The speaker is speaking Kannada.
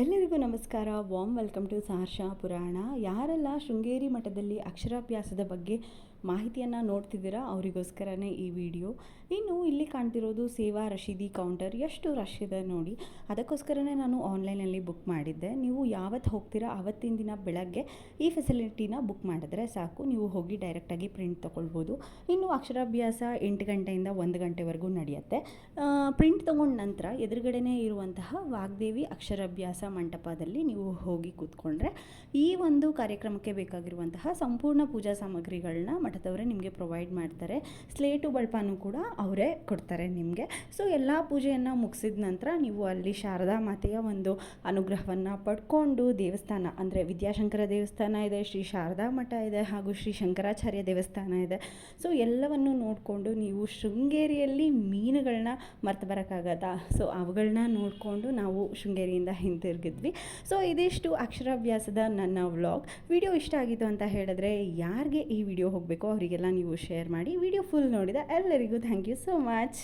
ಎಲ್ಲರಿಗೂ ನಮಸ್ಕಾರ. ವಾಮ್ ವೆಲ್ಕಮ್ ಟು ಸಹರ್ಷ ಪುರಾಣ. ಯಾರೆಲ್ಲ ಶೃಂಗೇರಿ ಮಠದಲ್ಲಿ ಅಕ್ಷರಾಭ್ಯಾಸದ ಬಗ್ಗೆ ಮಾಹಿತಿಯನ್ನು ನೋಡ್ತಿದ್ದೀರಾ ಅವರಿಗೋಸ್ಕರನೇ ಈ ವಿಡಿಯೋ. ಇನ್ನು ಇಲ್ಲಿ ಕಾಣ್ತಿರೋದು ಸೇವಾ ರಶೀದಿ ಕೌಂಟರ್. ಎಷ್ಟು ರಶ್ ಇದೆ ನೋಡಿ. ಅದಕ್ಕೋಸ್ಕರನೇ ನಾನು ಆನ್ಲೈನಲ್ಲಿ ಬುಕ್ ಮಾಡಿದ್ದೆ. ನೀವು ಯಾವತ್ತು ಹೋಗ್ತೀರಾ ಆವತ್ತಿನ ದಿನ ಬೆಳಗ್ಗೆ ಈ ಫೆಸಿಲಿಟಿನ ಬುಕ್ ಮಾಡಿದ್ರೆ ಸಾಕು, ನೀವು ಹೋಗಿ ಡೈರೆಕ್ಟಾಗಿ ಪ್ರಿಂಟ್ ತೊಗೊಳ್ಬೋದು. ಇನ್ನು ಅಕ್ಷರಾಭ್ಯಾಸ 8 ಗಂಟೆಯಿಂದ 1 ಗಂಟೆವರೆಗೂ ನಡೆಯುತ್ತೆ. ಪ್ರಿಂಟ್ ತೊಗೊಂಡ ನಂತರ ಎದುರುಗಡೆನೇ ಇರುವಂತಹ ವಾಗ್ದೇವಿ ಅಕ್ಷರಾಭ್ಯಾಸ ಮಂಟಪದಲ್ಲಿ ನೀವು ಹೋಗಿ ಕೂತ್ಕೊಂಡ್ರೆ ಈ ಒಂದು ಕಾರ್ಯಕ್ರಮಕ್ಕೆ ಬೇಕಾಗಿರುವಂತಹ ಸಂಪೂರ್ಣ ಪೂಜಾ ಸಾಮಗ್ರಿಗಳನ್ನ ಮಠದವರೇ ನಿಮಗೆ ಪ್ರೊವೈಡ್ ಮಾಡ್ತಾರೆ. ಸ್ಲೇಟು ಬಳ್ಪಾನು ಕೂಡ ಅವರೇ ಕೊಡ್ತಾರೆ ನಿಮಗೆ. ಸೊ ಎಲ್ಲ ಪೂಜೆಯನ್ನು ಮುಗಿಸಿದ ನಂತರ ನೀವು ಅಲ್ಲಿ ಶಾರದಾ ಮಾತೆಯ ಒಂದು ಅನುಗ್ರಹವನ್ನು ಪಡ್ಕೊಂಡು ದೇವಸ್ಥಾನ ಅಂದರೆ ವಿದ್ಯಾಶಂಕರ ದೇವಸ್ಥಾನ ಇದೆ, ಶ್ರೀ ಶಾರದಾ ಮಠ ಇದೆ, ಹಾಗೂ ಶ್ರೀ ಶಂಕರಾಚಾರ್ಯ ದೇವಸ್ಥಾನ ಇದೆ. ಸೊ ಎಲ್ಲವನ್ನು ನೋಡಿಕೊಂಡು ನೀವು ಶೃಂಗೇರಿಯಲ್ಲಿ ಮೀನುಗಳನ್ನ ಮರ್ತು ಬರೋಕ್ಕಾಗತ್ತಾ? ಸೊ ಅವುಗಳನ್ನ ನೋಡಿಕೊಂಡು ನಾವು ಶೃಂಗೇರಿಯಿಂದ ಹಿಂತಿರುಗಿದ್ವಿ. ಸೊ ಇದಿಷ್ಟು ಅಕ್ಷರಾಭ್ಯಾಸದ ನನ್ನ ವ್ಲಾಗ್. ವಿಡಿಯೋ ಇಷ್ಟ ಆಗಿತ್ತು ಅಂತ ಹೇಳಿದ್ರೆ ಯಾರಿಗೆ ಈ ವಿಡಿಯೋ ಹೋಗಬೇಕೋ ಅವರಿಗೆಲ್ಲ ನೀವು ಶೇರ್ ಮಾಡಿ. ವಿಡಿಯೋ ಫುಲ್ ನೋಡಿದ ಎಲ್ಲರಿಗೂ ಥ್ಯಾಂಕ್ ಯು ಸೋ ಮಚ್.